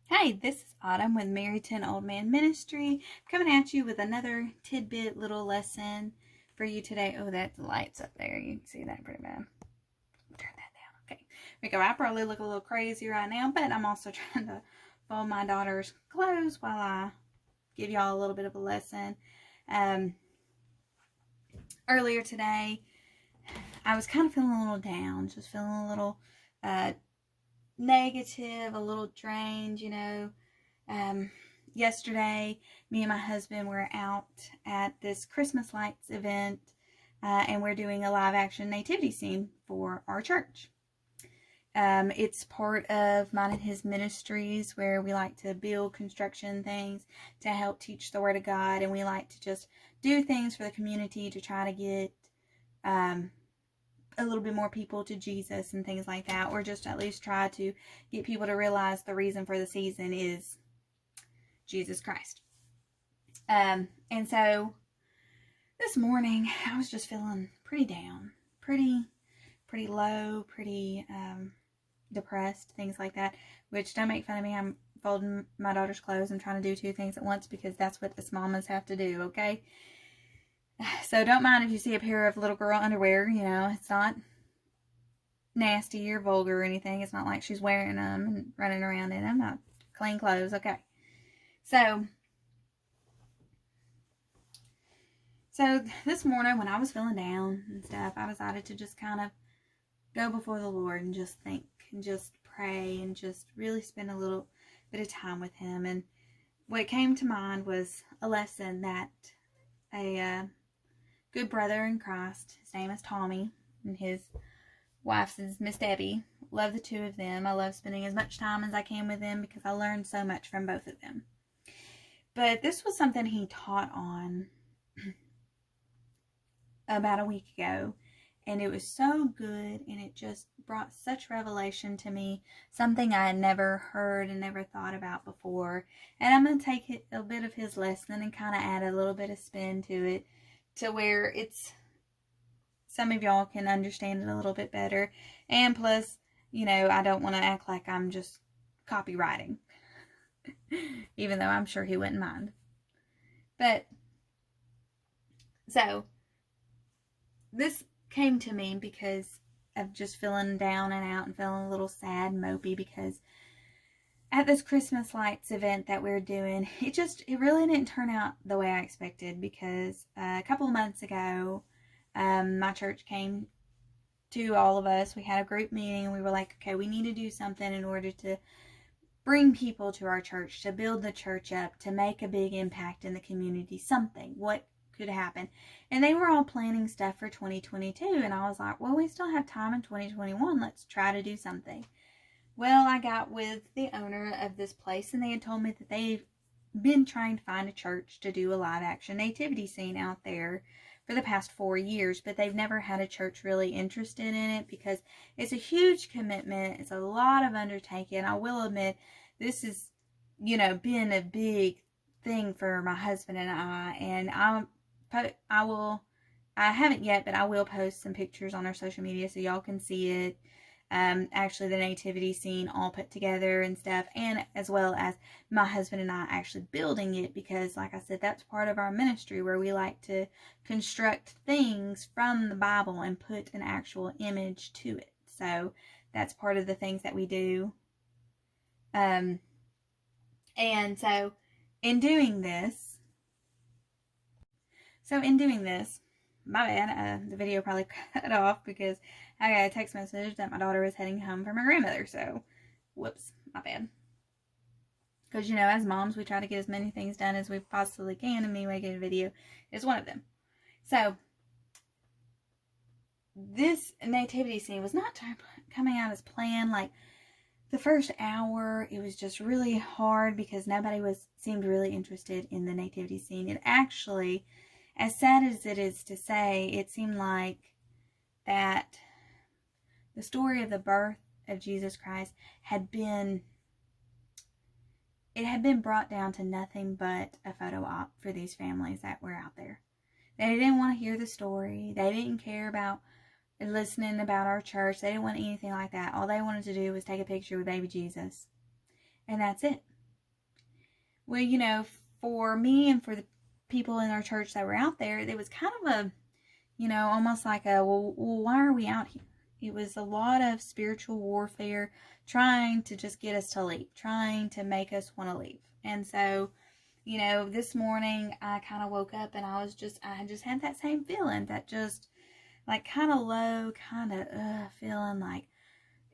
Hey, this is Autumn with Maryton Old Man Ministry. I'm coming at you with another tidbit little lesson for you today. Oh, that light's up there. You can see that pretty bad. Turn that down. Okay. Because I probably look a little crazy right now, but I'm also trying to fold my daughter's clothes while I give y'all a little bit of a lesson. Earlier today, I was kind of feeling a little down, just feeling a little negative, a little drained, Yesterday, me and my husband were out at this Christmas lights event, and we're doing a live action nativity scene for our church. It's part of mine and his ministries where we like to build construction things to help teach the Word of God, and we like to just do things for the community to try to get a little bit more people to Jesus and things like that, or just at least try to get people to realize the reason for the season is Jesus Christ. And so this morning I was just feeling pretty down, pretty low, pretty depressed, things like that, which don't make fun of me. I'm folding my daughter's clothes. I'm trying to do two things at once because that's what us mamas have to do, okay? So don't mind if you see a pair of little girl underwear, it's not nasty or vulgar or anything. It's not like she's wearing them and running around in them. Not clean clothes, okay? So this morning when I was feeling down and stuff, I decided to just kind of go before the Lord and just think and just pray and just really spend a little bit of time with Him. And what came to mind was a lesson that a good brother in Christ, his name is Tommy, and his wife is Miss Debbie. Love the two of them. I love spending as much time as I can with them because I learned so much from both of them. But this was something he taught on about a week ago, and it was so good, and it just brought such revelation to me, something I had never heard and never thought about before. And I'm going to take a bit of his lesson and kind of add a little bit of spin to it, to where some of y'all can understand it a little bit better. And plus, I don't want to act like I'm just copywriting, even though I'm sure he wouldn't mind. But, so, this came to me because of just feeling down and out and feeling a little sad and mopey, because at this Christmas lights event that we're doing, it really didn't turn out the way I expected, because a couple of months ago, my church came to all of us. We had a group meeting, and we were like, okay, we need to do something in order to bring people to our church, to build the church up, to make a big impact in the community, something. What could happen? And they were all planning stuff for 2022, and I was like, well, we still have time in 2021. Let's try to do something. Well, I got with the owner of this place, and they had told me that they've been trying to find a church to do a live action nativity scene out there for the past 4 years, but they've never had a church really interested in it because it's a huge commitment. It's a lot of undertaking. I will admit, this has, been a big thing for my husband and I, and I haven't yet, but I will post some pictures on our social media so y'all can see it. Actually the nativity scene all put together and stuff, and as well as my husband and I actually building it, because like I said, that's part of our ministry where we like to construct things from the Bible and put an actual image to it. So that's part of the things that we do. And so in doing this, my bad, the video probably cut off because I got a text message that my daughter was heading home from her grandmother. So, whoops, my bad. Because, as moms, we try to get as many things done as we possibly can, and me making a video is one of them. So, this nativity scene was not coming out as planned. Like, the first hour, it was just really hard because nobody seemed really interested in the nativity scene. It actually, as sad as it is to say, it seemed like that the story of the birth of Jesus Christ had been brought down to nothing but a photo op for these families that were out there. They didn't want to hear the story. They didn't care about listening about our church. They didn't want anything like that. All they wanted to do was take a picture with baby Jesus. And that's it. Well, for me and for the people in our church that were out there, it was kind of a, almost like a, well, why are we out here? It was a lot of spiritual warfare trying to just get us to leave, trying to make us want to leave. And so, this morning I kind of woke up and I just had that same feeling, that just like kind of low, kind of feeling like,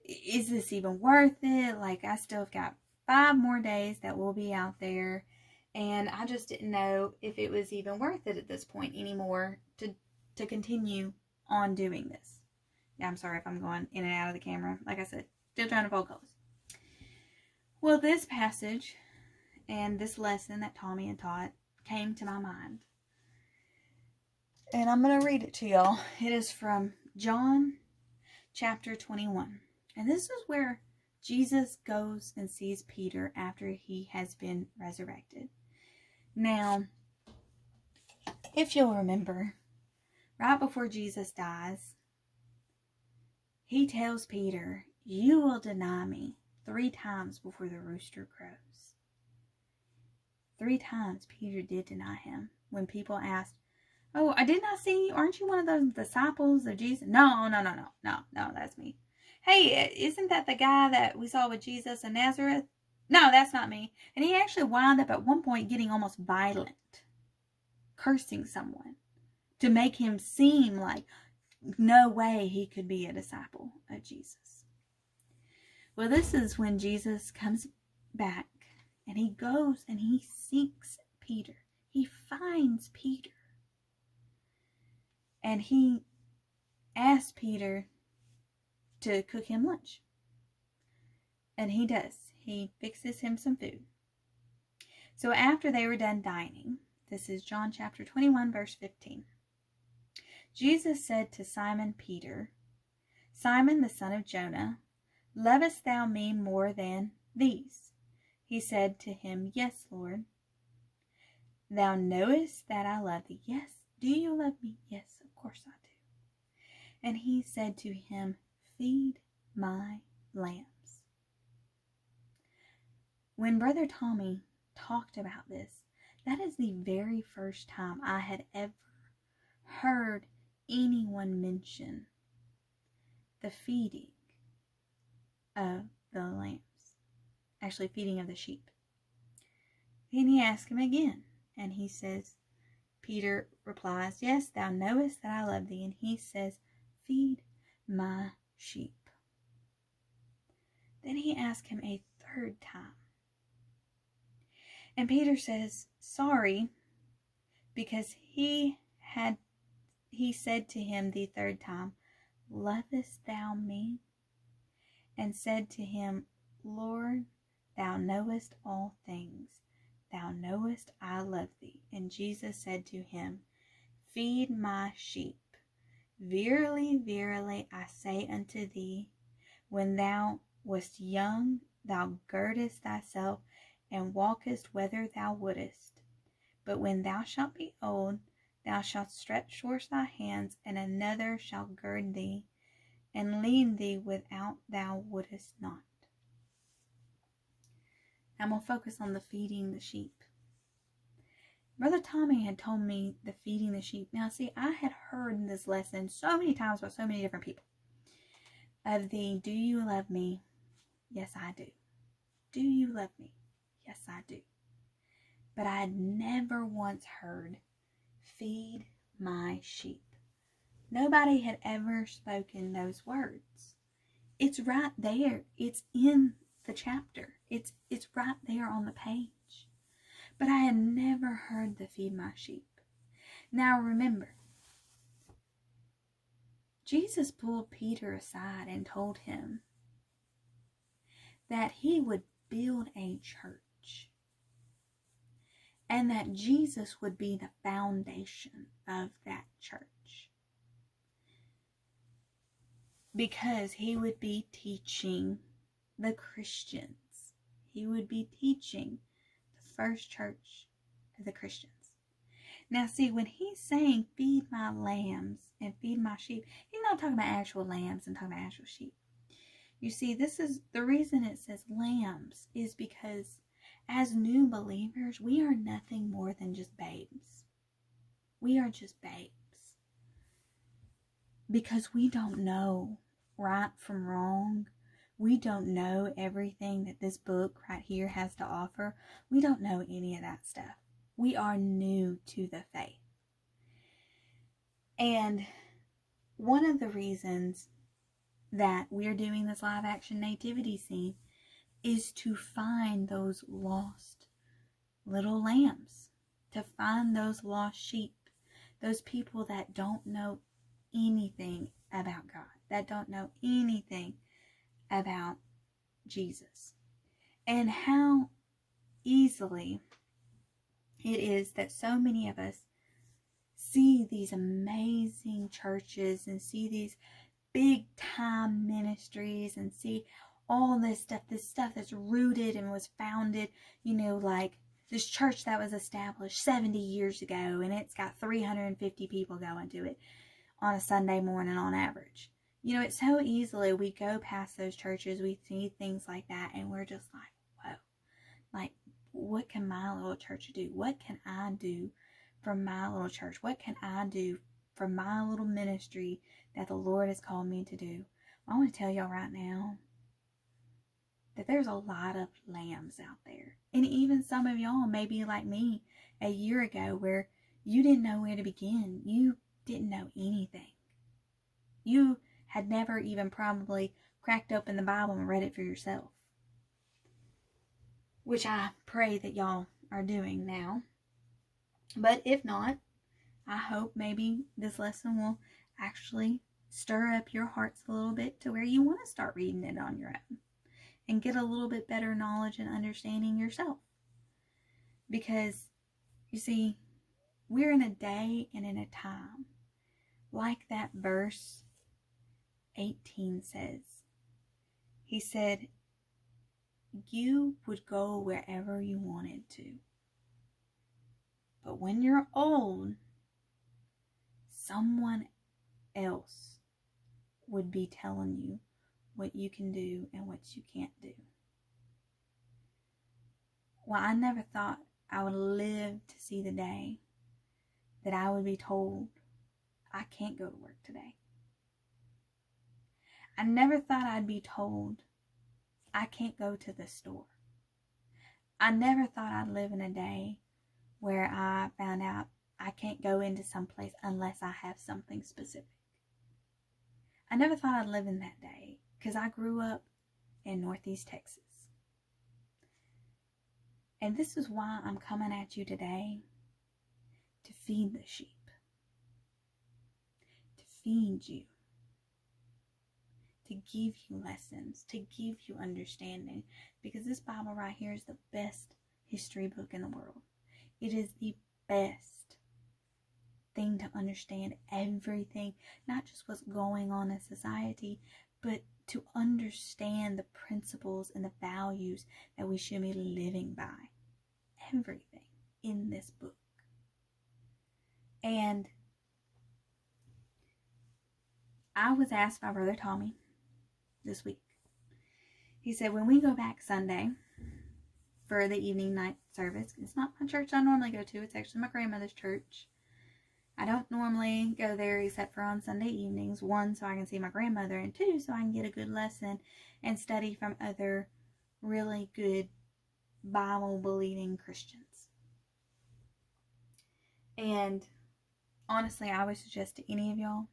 is this even worth it? Like, I still have got 5 more days that we'll be out there. And I just didn't know if it was even worth it at this point anymore to continue on doing this. Yeah, I'm sorry if I'm going in and out of the camera. Like I said, still trying to focus. Well, this passage and this lesson that Tommy had taught came to my mind. And I'm going to read it to y'all. It is from John chapter 21. And this is where Jesus goes and sees Peter after he has been resurrected. Now, if you'll remember, right before Jesus dies, he tells Peter, you will deny me 3 times before the rooster crows. 3 times Peter did deny him. When people asked, oh, I did not see you. Aren't you one of those disciples of Jesus? No, that's me. Hey, isn't that the guy that we saw with Jesus in Nazareth? No, that's not me. And he actually wound up at one point getting almost violent, cursing someone to make him seem like no way he could be a disciple of Jesus. Well, this is when Jesus comes back and he goes and he seeks Peter. He finds Peter. And he asks Peter to cook him lunch. And he does. He fixes him some food. So after they were done dining, this is John chapter 21, verse 15. Jesus said to Simon Peter, Simon the son of Jonah, lovest thou me more than these? He said to him, yes, Lord. Thou knowest that I love thee. Yes. Do you love me? Yes, of course I do. And he said to him, feed my lambs. When Brother Tommy talked about this, that is the very first time I had ever heard anyone mention the feeding of the lambs. Actually, feeding of the sheep. Then he asked him again, and he says, Peter replies, yes, thou knowest that I love thee. And he says, feed my sheep. Then he asked him a 3rd time. And Peter says, sorry, because he said to him the 3rd time, lovest thou me? And said to him, Lord, thou knowest all things. Thou knowest I love thee. And Jesus said to him, feed my sheep. Verily, verily, I say unto thee, when thou wast young, thou girdest thyself, and walkest whither thou wouldest. But when thou shalt be old, thou shalt stretch forth thy hands, and another shall gird thee, and lead thee without thou wouldest not. I'm going to focus on the feeding the sheep. Brother Tommy had told me the feeding the sheep. Now, see, I had heard this lesson so many times by so many different people. Of the, do you love me? Yes, I do. Do you love me? Yes, I do. But I had never once heard, feed my sheep. Nobody had ever spoken those words. It's right there. It's in the chapter. It's right there on the page. But I had never heard the feed my sheep. Now remember, Jesus pulled Peter aside and told him that he would build a church and that Jesus would be the foundation of that church, because he would be teaching the Christians. He would be teaching the first church of the Christians. Now see, when he's saying feed my lambs and feed my sheep, he's not talking about actual lambs and talking about actual sheep. You see, this is the reason it says lambs, is because as new believers, we are nothing more than just babes. We are just babes. Because we don't know right from wrong. We don't know everything that this book right here has to offer. We don't know any of that stuff. We are new to the faith. And one of the reasons that we're doing this live action nativity scene is to find those lost little lambs, to find those lost sheep, those people that don't know anything about God, that don't know anything about Jesus. And how easily it is that so many of us see these amazing churches and see these big time ministries and see all this stuff that's rooted and was founded, like this church that was established 70 years ago, and it's got 350 people going to it on a Sunday morning on average. It's so easily we go past those churches, we see things like that, and we're just like, whoa, like, what can my little church do? What can I do for my little church? What can I do for my little ministry that the Lord has called me to do? I want to tell y'all right now that there's a lot of lambs out there. And even some of y'all may be like me a year ago, where you didn't know where to begin. You didn't know anything. You had never even probably cracked open the Bible and read it for yourself, which I pray that y'all are doing now. But if not, I hope maybe this lesson will actually stir up your hearts a little bit to where you want to start reading it on your own and get a little bit better knowledge and understanding yourself. Because, you see, we're in a day and in a time, like that verse 18 says. He said, you would go wherever you wanted to. But when you're old, someone else would be telling you what you can do and what you can't do. Well, I never thought I would live to see the day that I would be told I can't go to work today. I never thought I'd be told I can't go to the store. I never thought I'd live in a day where I found out I can't go into some place unless I have something specific. I never thought I'd live in that day, because I grew up in Northeast Texas. And this is why I'm coming at you today, to feed the sheep, to feed you, to give you lessons, to give you understanding, because this Bible right here is the best history book in the world. It is the best thing to understand everything, not just what's going on in society, but to understand the principles and the values that we should be living by. Everything in this book. And I was asked by Brother Tommy this week. He said, when we go back Sunday for the evening night service, it's not my church I normally go to, it's actually my grandmother's church. I don't normally go there except for on Sunday evenings. 1, so I can see my grandmother, and 2, so I can get a good lesson and study from other really good Bible-believing Christians. And honestly, I would suggest to any of y'all,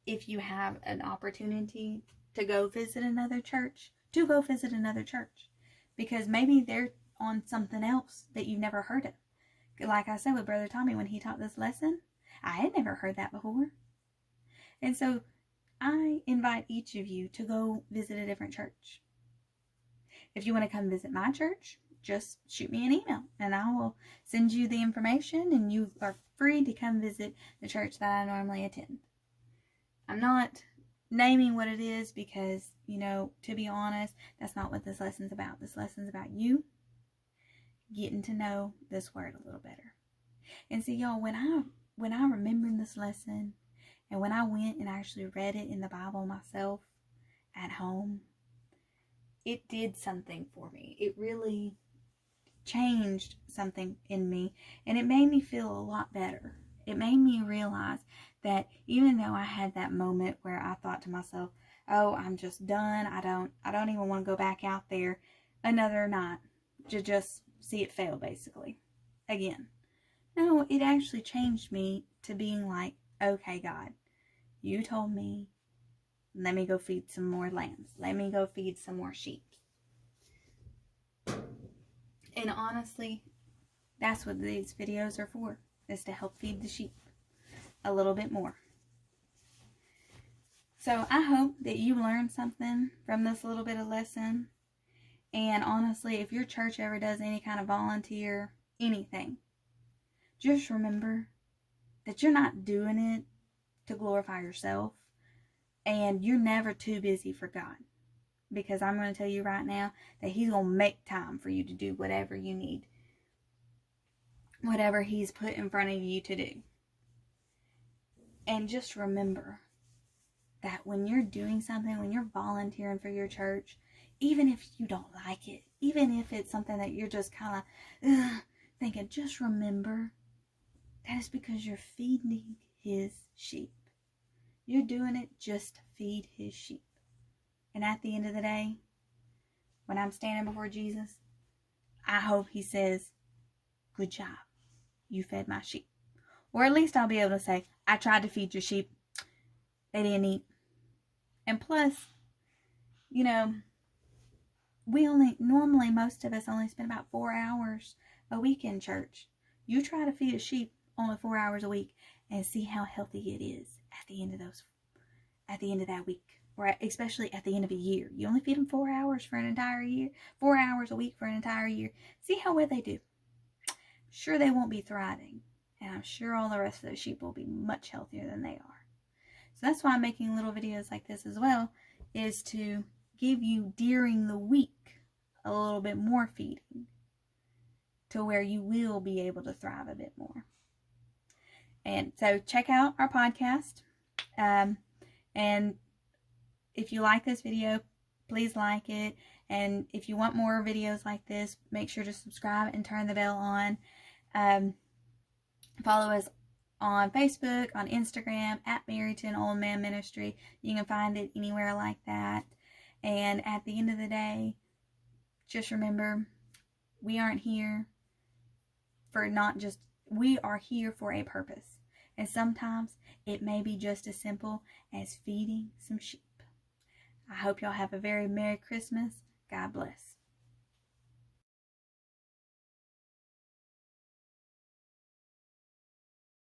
if you have an opportunity to go visit another church, to go visit another church. Because maybe they're on something else that you've never heard of. Like I said with Brother Tommy, when he taught this lesson, I had never heard that before. And so I invite each of you to go visit a different church. If you want to come visit my church, just shoot me an email and I will send you the information, and you are free to come visit the church that I normally attend. I'm not naming what it is because, to be honest, that's not what this lesson's about. This lesson's about you getting to know this word a little better. And see, y'all, when I remembered this lesson, and when I went and actually read it in the Bible myself at home, it did something for me. It really changed something in me, and it made me feel a lot better. It made me realize that even though I had that moment where I thought to myself, oh, I'm just done, I don't even want to go back out there another night to just see it fail, basically, again. No, it actually changed me to being like, okay, God, you told me, let me go feed some more lambs. Let me go feed some more sheep. And honestly, that's what these videos are for, is to help feed the sheep a little bit more. So I hope that you learned something from this little bit of lesson. And honestly, if your church ever does any kind of volunteer, anything, just remember that you're not doing it to glorify yourself, and you're never too busy for God. Because I'm going to tell you right now that He's going to make time for you to do whatever you need. Whatever He's put in front of you to do. And just remember that when you're doing something, when you're volunteering for your church, even if you don't like it, even if it's something that you're just kind of thinking, just remember that it's because you're feeding His sheep. You're doing it just to feed His sheep. And at the end of the day, when I'm standing before Jesus, I hope He says, good job, you fed my sheep. Or at least I'll be able to say, I tried to feed your sheep. They didn't eat. And plus, normally most of us only spend about 4 hours a week in church. You try to feed a sheep only 4 hours a week and see how healthy it is at the end of that week. Or especially at the end of a year. You only feed them 4 hours for an entire year, 4 hours a week for an entire year. See how well they do. I'm sure they won't be thriving. And I'm sure all the rest of those sheep will be much healthier than they are. So that's why I'm making little videos like this as well, is to give you during the week a little bit more feeding to where you will be able to thrive a bit more. And so check out our podcast. And if you like this video, please like it. And if you want more videos like this, make sure to subscribe and turn the bell on. Follow us on Facebook, on Instagram, at Maryton Old Man Ministry. You can find it anywhere like that. And at the end of the day, just remember, we aren't here for we are here for a purpose. And sometimes it may be just as simple as feeding some sheep. I hope y'all have a very Merry Christmas. God bless.